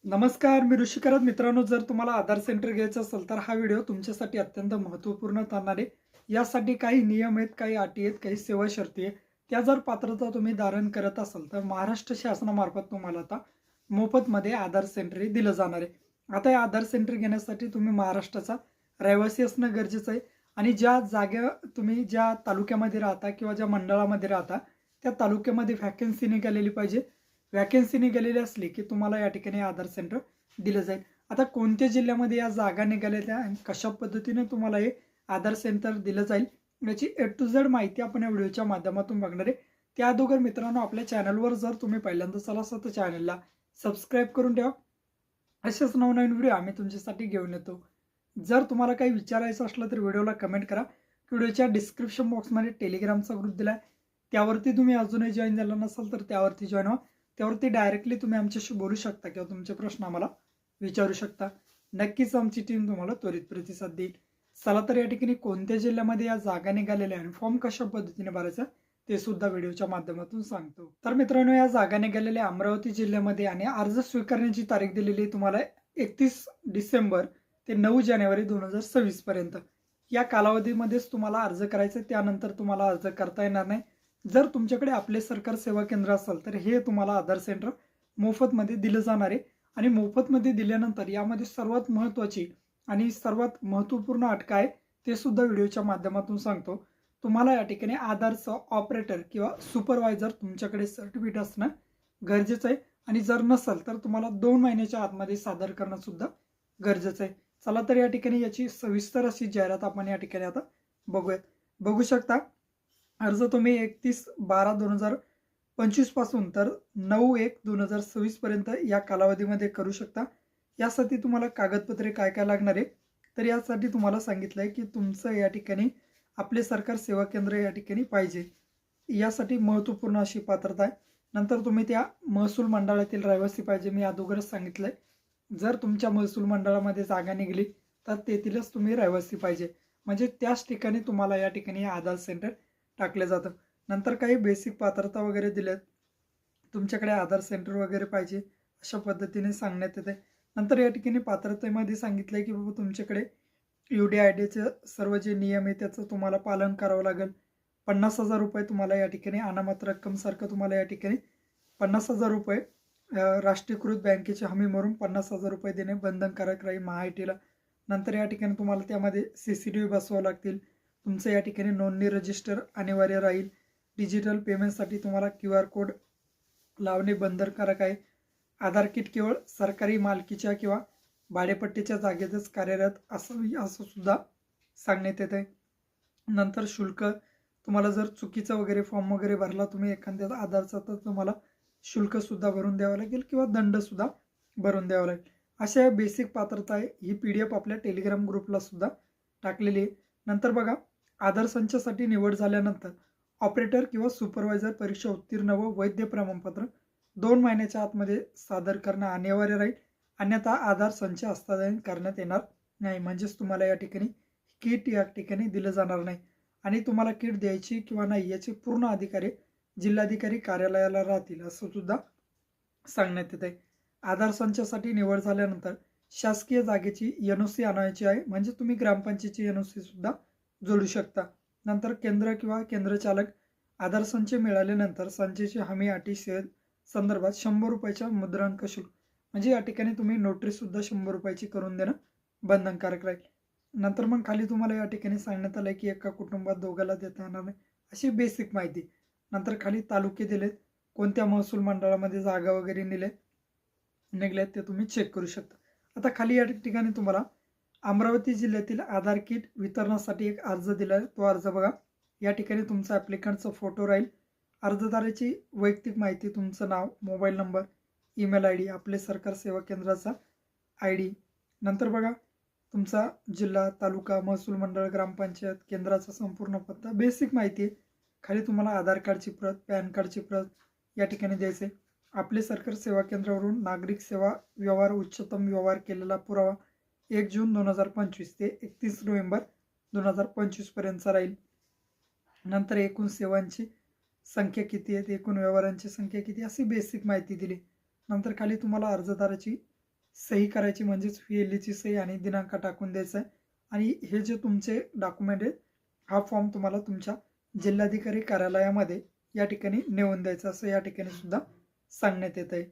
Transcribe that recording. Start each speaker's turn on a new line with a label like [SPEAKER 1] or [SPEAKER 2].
[SPEAKER 1] नमस्कार, मी ऋषिकरत. मित्रांनो, जर तुम्हाला आधार सेंटर घ्यायचं असेल तर हा व्हिडिओ तुमच्यासाठी अत्यंत महत्त्वपूर्ण ठरणार आहे. यासाठी काही नियम आहेत, काही अटी आहेत, काही सेवा शर्ती आहेत. त्या जर पात्रता तुम्ही धारण करत असाल तर महाराष्ट्र शासनामार्फत तुम्हाला आता मोफतमध्ये आधार सेंटर हे दिलं जाणार आहे. आता हे आधार सेंटर घेण्यासाठी तुम्ही महाराष्ट्राचा रहिवासी असणं गरजेचं आहे आणि ज्या तालुक्यामध्ये राहता किंवा ज्या मंडळामध्ये राहता त्या तालुक्यामध्ये व्हॅकन्सी निघालेली पाहिजे. व्हॅकन्सी निघालेली असली की तुम्हाला या ठिकाणी आधार सेंटर दिलं जाईल. आता कोणत्या जिल्ह्यामध्ये या जागा निघालेल्या आणि कशा पद्धतीने तुम्हाला हे आधार सेंटर दिलं जाईल याची ए टू झेड माहिती आपण या व्हिडिओच्या माध्यमातून बघणार आहे. त्या अगोदर मित्रांनो, आपल्या चॅनलवर जर तुम्ही पहिल्यांदाच आला असाल तर चॅनलला सबस्क्राईब करून ठेवा. असेच नवनवीन व्हिडिओ आम्ही तुमच्यासाठी घेऊन येतो. जर तुम्हाला काही विचारायचं असलं तर व्हिडिओला कमेंट करा. व्हिडिओच्या डिस्क्रिप्शन बॉक्समध्ये टेलिग्रामचा ग्रुप दिला आहे, त्यावरती तुम्ही अजूनही जॉईन झाला नसाल तर त्यावरती जॉईन व्हा. त्यावरती डायरेक्टली तुम्ही आमच्याशी बोलू शकता किंवा तुमचे प्रश्न आम्हाला विचारू शकता. नक्कीच आमची टीम तुम्हाला त्वरित प्रतिसाद देईल. चला तर या ठिकाणी कोणत्या जिल्ह्यामध्ये या जागा निघालेल्या आणि फॉर्म कशा पद्धतीने भरायचा ते सुद्धा व्हिडिओच्या माध्यमातून सांगतो. तर मित्रांनो, या जागा निघालेल्या अमरावती जिल्ह्यामध्ये आणि अर्ज स्वीकारण्याची तारीख दिलेली तुम्हाला 31 डिसेंबर ते 9 जानेवारी 2026 पर्यंत. या कालावधीमध्येच तुम्हाला अर्ज करायचा, त्यानंतर तुम्हाला अर्ज करता येणार नाही. जर तुमच्याकडे आपले सरकार सेवा केंद्र असेल तर हे तुम्हाला आधार सेंटर मोफतमध्ये दिलं जाणार आहे. आणि मोफतमध्ये दिल्यानंतर यामध्ये सर्वात महत्त्वाची आणि सर्वात महत्त्वपूर्ण अट काय ते सुद्धा व्हिडिओच्या माध्यमातून सांगतो. तुम्हाला या ठिकाणी आधारचं ऑपरेटर किंवा सुपरवायझर तुमच्याकडे सर्टिफिकेट असणं गरजेचं आहे आणि जर नसेल तर तुम्हाला 2 महिन्याच्या आतमध्ये सादर करणं सुद्धा गरजेचं आहे. चला तर या ठिकाणी याची सविस्तर अशी जाहिरात आपण या ठिकाणी आता बघूयात. बघू शकता, अर्ज तुम्ही 31/12/2025 पासून तर 9/1/2026 पर्यंत या कालावधीमध्ये करू शकता. यासाठी तुम्हाला कागदपत्रे काय काय लागणार आहे तर यासाठी तुम्हाला सांगितलं आहे की तुमचं या ठिकाणी आपले सरकार सेवा केंद्र या ठिकाणी पाहिजे. यासाठी महत्त्वपूर्ण अशी पात्रता आहे. नंतर तुम्ही त्या महसूल मंडळातील रहिवासी पाहिजे, मी अगोदरच सांगितलंय. जर तुमच्या महसूल मंडळामध्ये जागा निघाली तर तेथीलच तुम्ही रहिवासी पाहिजे, म्हणजे त्याच ठिकाणी तुम्हाला या ठिकाणी आधार सेंटर टाकलं जातं. नंतर काही बेसिक पात्रता वगैरे दिल्यात, तुमच्याकडे आधार सेंटर वगैरे पाहिजे अशा पद्धतीने सांगण्यात येते. नंतर या ठिकाणी पात्रतेमध्ये सांगितलंय की बाबा तुमच्याकडे UDIDचे सर्व जे नियम आहे त्याचं तुम्हाला पालन करावं लागेल. 50,000 रुपये तुम्हाला या ठिकाणी अनामत रक्कमसारखं तुम्हाला या ठिकाणी 50,000 रुपये राष्ट्रीयकृत बँकेची हमी म्हणून 50,000 रुपये देणे बंधनकारक राहील महाआयटीला. नंतर या ठिकाणी तुम्हाला त्यामध्ये CCTV बसवावं लागतील. तुमचं या ठिकाणी नोंदणी रजिस्टर अनिवार्य राहील. डिजिटल पेमेंटसाठी तुम्हाला QR कोड लावणे बंधनकारक आहे. आधार किट केवळ सरकारी मालकीच्या किंवा भाडेपट्टीच्या जागेतच कार्यरत असावी असं सुद्धा सांगण्यात येत आहे. नंतर शुल्क, तुम्हाला जर चुकीचा वगैरे फॉर्म वगैरे भरला तुम्ही एखाद्या आधारचा तर तुम्हाला शुल्क सुद्धा भरून द्यावं लागेल किंवा दंड सुद्धा भरून द्यावा लागेल. अशा बेसिक पात्रता आहे. ही PDF आपल्या टेलिग्राम ग्रुपला सुद्धा टाकलेली आहे. नंतर बघा, आधार संचासाठी निवड झाल्यानंतर ऑपरेटर किंवा सुपरवायझर परीक्षा उत्तीर्ण व वैध प्रमाणपत्र 2 महिन्याच्या आतमध्ये सादर करणं अनिवार्य राहील. अन्यथा आधार संच हस्तांतरित करण्यात येणार नाही. म्हणजेच तुम्हाला या ठिकाणी किट या ठिकाणी दिलं जाणार नाही आणि तुम्हाला किट द्यायची किंवा नाही याचे पूर्ण अधिकारी जिल्हाधिकारी कार्यालयाला राहतील असं सुद्धा सांगण्यात येत आहे. आधार संचासाठी निवड झाल्यानंतर शासकीय जागेची NOC आणायची आहे, म्हणजे तुम्ही ग्रामपंचायतीची NOC सुद्धा जोडू शकता. नंतर केंद्र किंवा केंद्रचालक आधार संच मिळाल्यानंतर संचेची हमी अटी संदर्भात 100 रुपयाच्या मुद्रांक शुल्क, म्हणजे या ठिकाणी तुम्ही नोटरी सुद्धा 100 रुपयाची करून देणं बंधनकारक राहील. नंतर मग खाली तुम्हाला या ठिकाणी सांगण्यात आलंय की एका कुटुंबात दोघाला देता येणार नाही अशी बेसिक माहिती. नंतर खाली तालुके दिलेत, कोणत्या महसूल मंडळामध्ये जागा वगैरे निघल्यात ते तुम्ही चेक करू शकता. आता खाली या ठिकाणी तुम्हाला अमरावती जिल्ह्यातील आधार किट वितरणासाठी एक अर्ज दिला आहे, तो अर्ज बघा. या ठिकाणी तुमचा ॲप्लिकंटचा फोटो राहील, अर्जदाराची वैयक्तिक माहिती, तुमचं नाव, मोबाईल नंबर, ईमेल ID, आपले सरकार सेवा केंद्राचा ID. नंतर बघा तुमचा जिल्हा, तालुका, महसूल मंडळ, ग्रामपंचायत, केंद्राचा संपूर्ण पत्ता, बेसिक माहिती आहे. खाली तुम्हाला आधार कार्डची प्रत, पॅन कार्डची प्रत या ठिकाणी द्यायचे. आपले सरकार सेवा केंद्रावरून नागरिक सेवा व्यवहार उच्चतम व्यवहार केलेला पुरावा 1 जून 2025 ते 31 नोव्हेंबर 2025 पर्यंतचा राहील. नंतर एकूण सेवांची संख्या किती आहे, एकूण व्यवहारांची संख्या किती, अशी बेसिक माहिती दिली. नंतर खाली तुम्हाला अर्जदाराची सही करायची म्हणजेच VLEची सही आणि दिनांक टाकून द्यायचा आहे. आणि हे जे तुमचे डॉक्युमेंट आहेत हा फॉर्म तुम्हाला तुमच्या जिल्हाधिकारी कार्यालयामध्ये या ठिकाणी नेऊन द्यायचा असं या ठिकाणी सुद्धा सांगण्यात येत आहे.